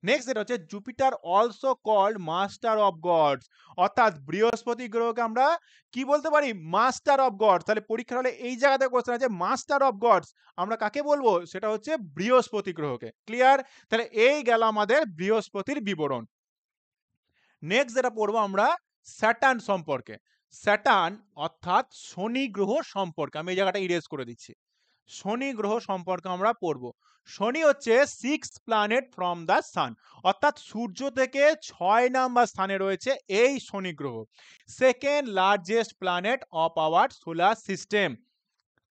Speaker 1: নেক্সট যেটা হচ্ছে Jupiter also called master of gods, অর্থাৎ বৃহস্পতি গ্রহকে আমরা কি বলতে পারি, মাস্টার অফ গডস। তাহলে পরীক্ষার হলে এই জায়গাতে কোশ্চেন আছে মাস্টার অফ গডস, আমরা কাকে বলবো, সেটা হচ্ছে বৃহস্পতি গ্রহকে। ক্লিয়ার? তাহলে এই গেল আমাদের বৃহস্পতির বিবরণ। নেক্সট যেটা পড়বো আমরা স্যাটার্ন সম্পর্কে। স্যাটার্ন অর্থাৎ শনি গ্রহ সম্পর্কে, আমি এই জায়গাটা ইরেজ করে দিচ্ছি। শনি গ্রহ সম্পর্কে আমরা পড়ব। শনি হচ্ছে 6th planet from the sun, অর্থাৎ সূর্য থেকে 6 নাম্বার স্থানে রয়েছে এই শনি গ্রহ। Second largest planet of our solar system.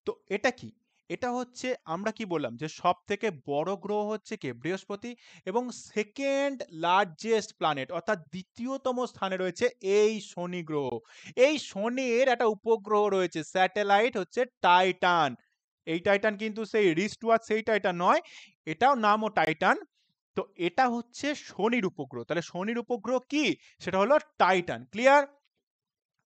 Speaker 1: তো এটা কি, এটা হচ্ছে আমরা কি বললাম যে সব থেকে বড় গ্রহ হচ্ছে কে, বৃহস্পতি, এবং সেকেন্ড লার্জেস্ট প্ল্যানেট অর্থাৎ দ্বিতীয়তম স্থানে রয়েছে এই শনি গ্রহ। এই শনির একটা উপগ্রহ রয়েছে, স্যাটেলাইট হচ্ছে টাইটান। এই টাইটান কিন্তু সেই রিস্টওয়াচ সেই টাইটান নয়, এটাও নামও টাইটান। তো এটা হচ্ছে শনির উপগ্রহ। তাহলে শনির উপগ্রহ কি, সেটা হলো টাইটান। ক্লিয়ার?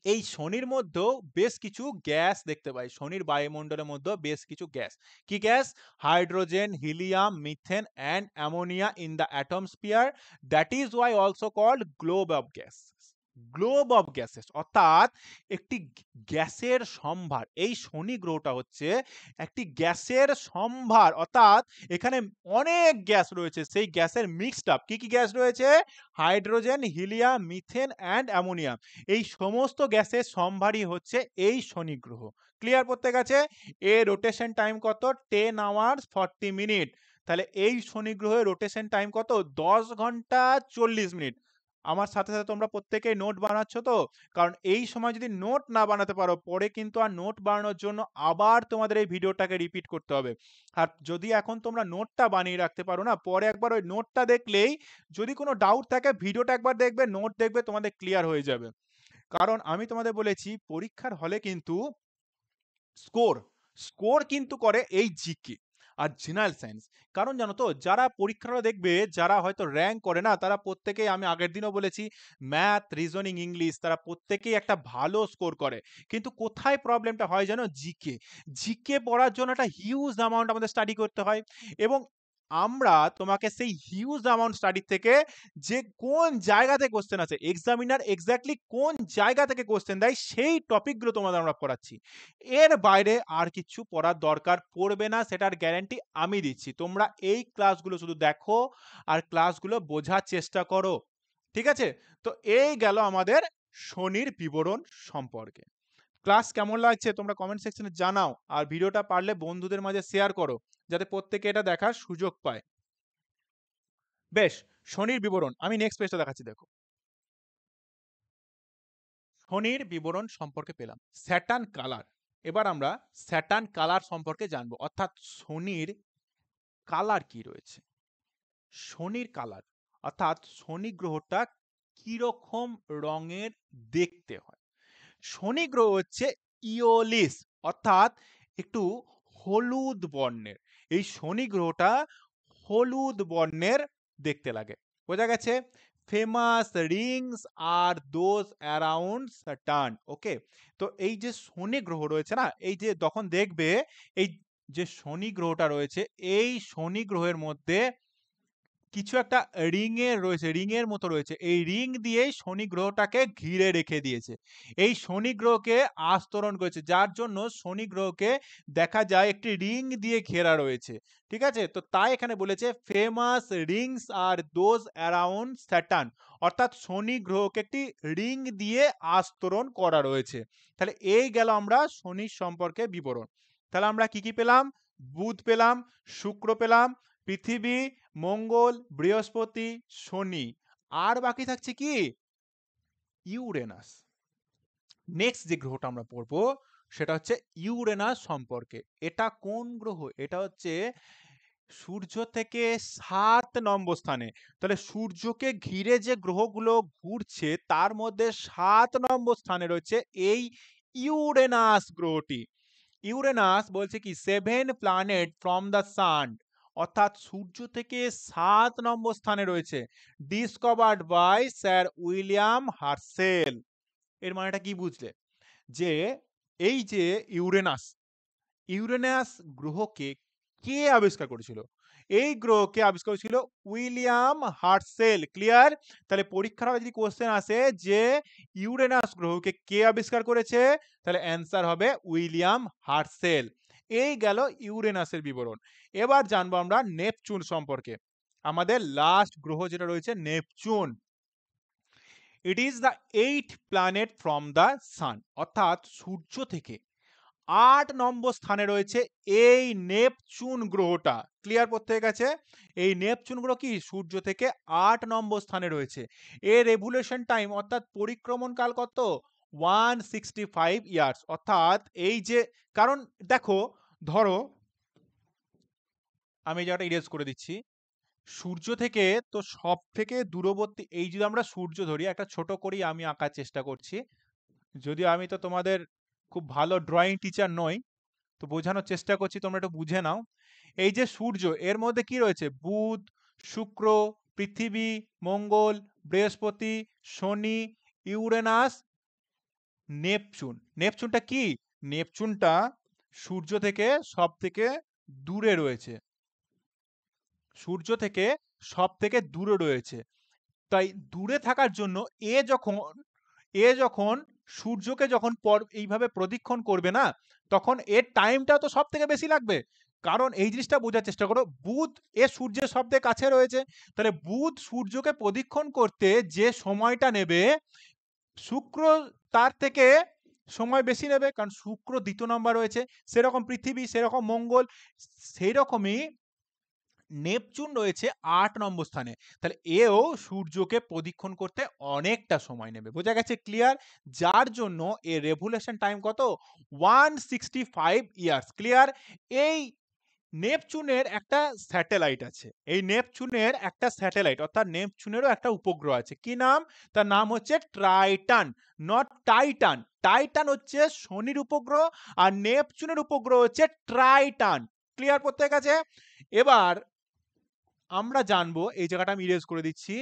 Speaker 1: এই শনির মধ্যেও বেশ কিছু গ্যাস দেখতে পাই, শনির বায়ুমণ্ডলের মধ্যে বেশ কিছু গ্যাস। কি gas? Hydrogen, helium, methane and ammonia in the atmosphere, that is why also called globe of gas. Globe of gases অর্থাৎ একটি গ্যাসের সম্ভার। এই শনি গ্রহটা হচ্ছে একটি গ্যাসের সম্ভার, অর্থাৎ এখানে অনেক গ্যাস রয়েছে, সেই গ্যাসের মিক্সড আপ। কি কি গ্যাস রয়েছে? Hydrogen, helium, methane and ammonia, এই সমস্ত গ্যাসের সম্ভারই হচ্ছে এই শনি গ্রহ। ক্লিয়ার প্রত্যেক আছে? এর রোটেশন টাইম কত? 10 আওয়ার্স 40 মিনিট। তাহলে এই শনি গ্রহের রোটেশন টাইম কত? 10 ঘন্টা 40 মিনিট। আমার সাথে সাথে তোমরা প্রত্যেকেই নোট বানাচ্ছ তো? কারণ এই সময় যদি নোট না বানাতে পারো, পরে কিন্তু আর নোট বানানোর জন্য আবার তোমাদের এই ভিডিওটাকে রিপিট করতে হবে। আর যদি এখন তোমরা নোটটা বানিয়ে রাখতে পারো না, পরে একবার ওই নোটটা দেখলেই যদি কোনো ডাউট থাকে ভিডিওটা একবার দেখবে, নোট দেখবে, তোমাদের ক্লিয়ার হয়ে যাবে। কারণ আমি তোমাদের বলেছি পরীক্ষার হলে কিন্তু স্কোর স্কোর কিন্তু করে এই জিকে আর জেনারেল সায়েন্স। কারণ জানো তো, যারা পরীক্ষাটা দেখবে, যারা হয়তো র্যাঙ্ক করে না, তারা প্রত্যেকেই, আমি আগের দিনও বলেছি, ম্যাথ, রিজনিং, ইংলিশ, তারা প্রত্যেকেই একটা ভালো স্কোর করে। কিন্তু কোথায় প্রবলেমটা হয় জানো? জিকে। জিকে পড়ার জন্য একটা হিউজ অ্যামাউন্ট আমাদের স্টাডি করতে হয়, এবং আমরা তোমাকে সেই হিউজ অ্যামাউন্ট স্টাডি থেকে যে কোন জায়গাতে কোশ্চেন আছে, এক্সামিনার এক্স্যাক্টলি কোন জায়গা থেকে কোশ্চেন দেয়, সেই টপিকগুলো তোমাদের আমরা পড়াচ্ছি। এর বাইরে আর কিছু পড়ার দরকার পড়বে না, সেটার গ্যারান্টি আমি দিচ্ছি। তোমরা এই ক্লাসগুলো শুধু দেখো আর ক্লাসগুলো বোঝার চেষ্টা করো। ঠিক আছে? তো এই গেল আমাদের শনির বিবরণ সম্পর্কে। ক্লাস কেমন লাগছে তোমরা কমেন্ট সেকশনে জানাও, আর ভিডিওটা পারলে বন্ধুদের মাঝে শেয়ার করো, যাতে প্রত্যেকে এটা দেখার সুযোগ পায়। বেশ, শনির বিবরণ আমি নেক্সট পেজটা দেখাচ্ছি, দেখো। শনির বিবরণ সম্পর্কে পেলাম, স্যাটার্ন কালার। এবার আমরা স্যাটার্ন কালার সম্পর্কে জানবো, অর্থাৎ শনির কালার কি রয়েছে। শনির কালার অর্থাৎ শনি গ্রহটা কিরকম রঙের দেখতে হয়। শনি গ্রহ হচ্ছে ইওলিস, অর্থাৎ একটু হলুদ বর্ণের। এই শনি গ্রহটা হলুদ বর্ণের দেখতে লাগে। বোঝা গেছে? Famous rings are those around Saturn. Okay, তো এই যে শনি গ্রহ রয়েছে না, এই যে তখন দেখবে এই যে শনি গ্রহটা রয়েছে, এই শনি গ্রহের মধ্যে কিছু একটা রিং এর রয়েছে, রিং এর মতো রয়েছে, এই রিং দিয়ে শনি গ্রহটাকে ঘিরে রেখে দিয়েছে। এই শনি গ্রহকে আস্তরণ করেছে, যার জন্য শনি গ্রহকে দেখা যায় একটি রিং দিয়ে ঘেরা রয়েছে। ঠিক আছে? তো তাই এখানে বলেছে famous rings are those around Saturn, অর্থাৎ শনি গ্রহকে একটি রিং দিয়ে আস্তরণ করা রয়েছে। তাহলে এই গেল আমরা শনির সম্পর্কে বিবরণ। তাহলে আমরা কি কি পেলাম? বুধ পেলাম, শুক্র পেলাম, পৃথিবী, মঙ্গল, বৃহস্পতি, শনি, আর বাকি থাকছে কি? ইউরেনাস। নেক্সট যে গ্রহটা আমরা পড়বো সেটা হচ্ছে ইউরেনাস সম্পর্কে। এটা কোন গ্রহ? এটা হচ্ছে সূর্য থেকে 7 নম্বর স্থানে। তাহলে সূর্যকে ঘিরে যে গ্রহগুলো ঘুরছে তার মধ্যে 7 নম্বর স্থানে রয়েছে এই ইউরেনাস গ্রহটি। ইউরেনাস বলছে কি 7 প্ল্যানেট ফ্রম দ্য সান, অর্থাৎ সূর্য থেকে 7 নম্বর স্থানে রয়েছে, discovered by Sir William Herschel. এর মানেটা কি বুঝলে? যে এই যে ইউরেনাস, ইউরেনাস গ্রহকে কে আবিষ্কার করেছিল? এই গ্রহকে আবিষ্কার করেছিল উইলিয়াম হার্সেল। ক্লিয়ার? তাহলে পরীক্ষার হলে যদি কোশ্চেন আসে যে ইউরেনাস গ্রহকে কে আবিষ্কার করেছে, তাহলে অ্যান্সার হবে উইলিয়াম হার্সেল। এই গেল ইউরেনাসের বিবরণ। এবার জানবো আমরা নেপচুন সম্পর্কে। আমাদের লাস্ট গ্রহ যেটা রয়েছে Neptune. It is the 8th planet from the sun, অর্থাৎ সূর্য থেকে 8 নম্বর স্থানে রয়েছে এই নেপচুন গ্রহটা। ক্লিয়ার প্রত্যেকের কাছে? এই নেপচুন গ্রহ কি সূর্য থেকে 8 নম্বর স্থানে রয়েছে। এর রেভুলেশন টাইম অর্থাৎ পরিক্রমণ কাল কত? 165 ইয়ার্স। অর্থাৎ এই যে, কারণ দেখো, ধরো আমি এই জায়গাটা ইরেজ করে দিচ্ছি। সূর্য থেকে তো সব থেকে দূরবর্তী, এই যদি আমরা সূর্য ধরি, একটা ছোট করেই আমি আঁকার চেষ্টা করছি, যদিও আমি তো তোমাদের খুব ভালো ড্রয়িং টিচার নই, তো বোঝানোর চেষ্টা করছি, তোমরা একটু বুঝে নাও। এই যে সূর্য, এর মধ্যে কি রয়েছে? বুধ, শুক্র, পৃথিবী, মঙ্গল, বৃহস্পতি, শনি, ইউরেনাস, নেপচুন। নেপচুনটা কি? নেপচুনটা সূর্য থেকে সব থেকে দূরে রয়েছে। সূর্য থেকে সব থেকে দূরে রয়েছে। তাই দূরে থাকার জন্য এ যখন সূর্যকে যখন এইভাবে প্রদক্ষিণ করবে না, তখন এর টাইমটা তো সব থেকে বেশি লাগবে। কারণ এই জিনিসটা বোঝার চেষ্টা করো, বুধ এ সূর্যের সব থেকে কাছে রয়েছে, তাহলে বুধ সূর্যকে প্রদক্ষিণ করতে যে সময়টা নেবে, শুক্র তার থেকে সময় বেশি নেবে, কারণ শুক্র দ্বিতীয় নম্বর রয়েছে। সেরকম পৃথিবী, সেরকম মঙ্গল, সেই রকমই নেপচুন রয়েছে 8 নম্বর স্থানে। তাহলে এও সূর্যকে প্রদক্ষিণ করতে অনেকটা সময় নেবে। বোঝা গেছে? ক্লিয়ার? যার জন্য এর রেভুলেশন টাইম কত? 165 ইয়ার্স। ক্লিয়ার? এই নেপচুনের একটা স্যাটেলাইট আছে। এই নেপচুনের একটা স্যাটেলাইট, অর্থাৎ নেপচুনেরও একটা উপগ্রহ আছে। কি নাম? তার নাম হচ্ছে ট্রাইটান, নট টাইটান। টাইটান হচ্ছে শনির উপগ্রহ, আর নেপচুনের উপগ্রহ হচ্ছে ট্রাইটান। ক্লিয়ার প্রত্যেকের কাছে? এবার আমরা জানবো, এই জায়গাটা আমি ইরেজ করে দিচ্ছি,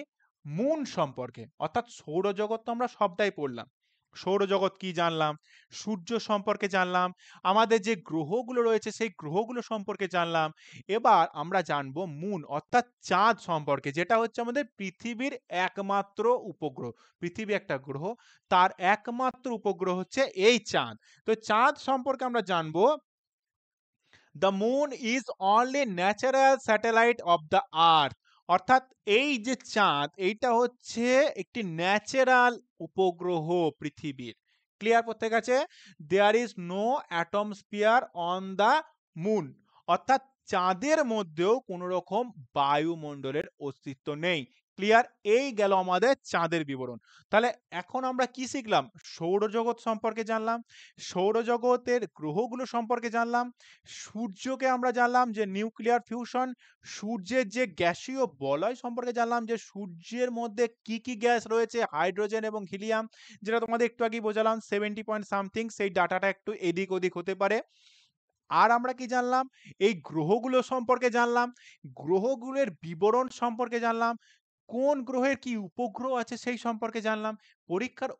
Speaker 1: মুন সম্পর্কে। অর্থাৎ সৌরজগৎ তো আমরা সবটাই পড়লাম। সৌরজগৎ কি জানলাম, সূর্য সম্পর্কে জানলাম, আমাদের যে গ্রহগুলো রয়েছে সেই গ্রহগুলো সম্পর্কে জানলাম। এবার আমরা জানবো মুন অর্থাৎ চাঁদ সম্পর্কে, যেটা হচ্ছে আমাদের পৃথিবীর একমাত্র উপগ্রহ। পৃথিবী একটা গ্রহ, তার একমাত্র উপগ্রহ হচ্ছে এই চাঁদ। তো চাঁদ সম্পর্কে আমরা জানবো, the moon is only natural satellite of the earth. অর্থাৎ এই যে চাঁদ, এইটা হচ্ছে একটি ন্যাচারাল উপগ্রহ পৃথিবীর। ক্লিয়ার প্রত্যেক আছে? There is no atmosphere on the moon. অর্থাৎ চাঁদের মধ্যেও কোনো রকম বায়ুমণ্ডলের অস্তিত্ব নেই। ক্লিয়ার? এই গেল আমাদের চাঁদের বিবরণ। তাহলে এখন আমরা কি শিখলাম? সৌরজগৎ সম্পর্কে জানলাম, সৌরজগতের গ্রহগুলো সম্পর্কে জানলাম, সূর্যকে আমরা জানলাম যে নিউক্লিয়ার ফিউশন, সূর্যের যে গ্যাসীয় বলয় সম্পর্কে জানলাম, যে সূর্যের মধ্যে কি কি গ্যাস রয়েছে, হাইড্রোজেন এবং হিলিয়াম, যেটা তোমাদের একটু আগেই বোঝালাম 70 পয়েন্ট সামথিং, সেই ডাটাটা একটু এদিক ওদিক হতে পারে। আর আমরা কি জানলাম? এই গ্রহগুলো সম্পর্কে জানলাম, গ্রহগুলোর বিবরণ সম্পর্কে জানলাম, কোন গ্রহের কি উপগ্রহ আছে সেই সম্পর্কে জানলাম। পরীক্ষার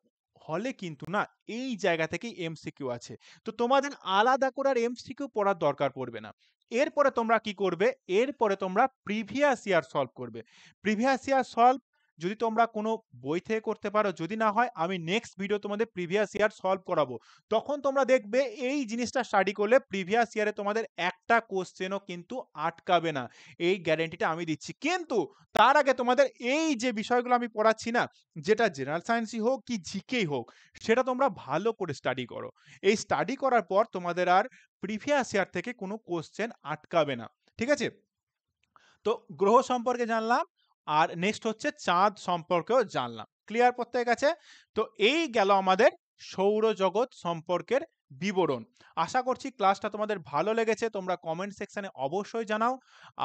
Speaker 1: হলে কিন্তু না, এই জায়গা থেকেই এমসিকিউ আছে। তো তোমাদের আলাদা করে আর এমসিকিউ পড়ার দরকার পড়বে না। এরপরে তোমরা কি করবে? এরপরে তোমরা প্রিভিয়াস ইয়ার সলভ করবে। প্রিভিয়াস ইয়ার সলভ যদি তোমরা কোনো বই থেকে করতে পারো, যদি না হয় আমি নেক্সট ভিডিও তোমাদের প্রিভিয়াস ইয়ার সলভ করাবো। তখন তোমরা দেখবে এই জিনিসটা স্টাডি করলে প্রিভিয়াস ইয়ারে তোমাদের একটা কোশ্চেনও কিন্তু আটকাবে না, এই গ্যারেন্টিটা আমি দিচ্ছি। কিন্তু তার আগে তোমাদের এই যে বিষয়গুলো আমি পড়াচ্ছি না, যেটা জেনারেল সায়েন্সই হোক কি জিকেই হোক, সেটা তোমরা ভালো করে স্টাডি করো। এই স্টাডি করার পর তোমাদের আর প্রিভিয়াস ইয়ার থেকে কোনো কোশ্চেন আটকাবে না। ঠিক আছে? তো গ্রহ সম্পর্কে জানলাম, আর নেক্সট হচ্ছে চাঁদ সম্পর্কেও জানলাম। ক্লিয়ার প্রত্যেকের কাছে? তো এই গেল আমাদের সৌরজগৎ সম্পর্কের বিবরণ। আশা করছি ক্লাসটা তোমাদের ভালো লেগেছে, তোমরা কমেন্ট সেকশনে অবশ্যই জানাও।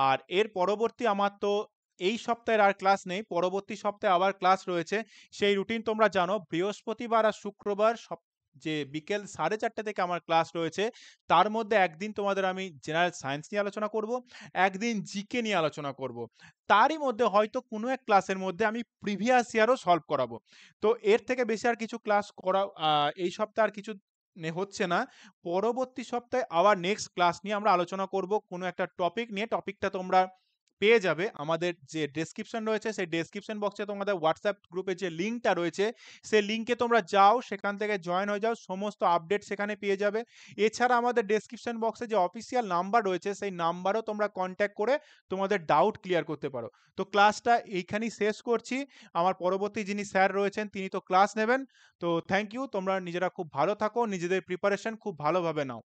Speaker 1: আর এর পরবর্তী আমার তো এই সপ্তাহের আর ক্লাস নেই, পরবর্তী সপ্তাহে আবার ক্লাস রয়েছে। সেই রুটিন তোমরা জানো, বৃহস্পতিবার আর শুক্রবার যে বিকেল 4:30 থেকে আমার ক্লাস রয়েছে, তার মধ্যে একদিন তোমাদের আমি জেনারেল সায়েন্স নিয়ে আলোচনা করব, একদিন জিকে নিয়ে আলোচনা করব। তারই মধ্যে হয়তো কোনো এক ক্লাসের মধ্যে আমি প্রিভিয়াস ইয়ারও সলভ করাবো। তো এর থেকে বেশি আর কিছু ক্লাস করা এই সপ্তাহে আর কিছু হচ্ছে না। পরবর্তী সপ্তাহে আবার নেক্সট ক্লাস নিয়ে আমরা আলোচনা করব কোনো একটা টপিক নিয়ে। টপিকটা তোমরা পেয়ে যাবে আমাদের যে ডেসক্রিপশন রয়েছে সেই ডেসক্রিপশন বক্সে তোমাদের হোয়াটসঅ্যাপ গ্রুপে যে লিঙ্কটা রয়েছে সেই লিঙ্কে তোমরা যাও, সেখান থেকে জয়েন হয়ে যাও, সমস্ত আপডেট সেখানে পেয়ে যাবে। এছাড়া আমাদের ডেসক্রিপশন বক্সে যে অফিসিয়াল নাম্বার রয়েছে সেই নাম্বারও তোমরা কন্ট্যাক্ট করে তোমাদের ডাউট ক্লিয়ার করতে পারো। তো ক্লাসটা এইখানেই শেষ করছি। আমার পরবর্তী যিনি স্যার রয়েছেন তিনি তো ক্লাস নেবেন। তো থ্যাংক ইউ, তোমরা নিজেরা খুব ভালো থাকো, নিজেদের প্রিপারেশন খুব ভালোভাবে নাও।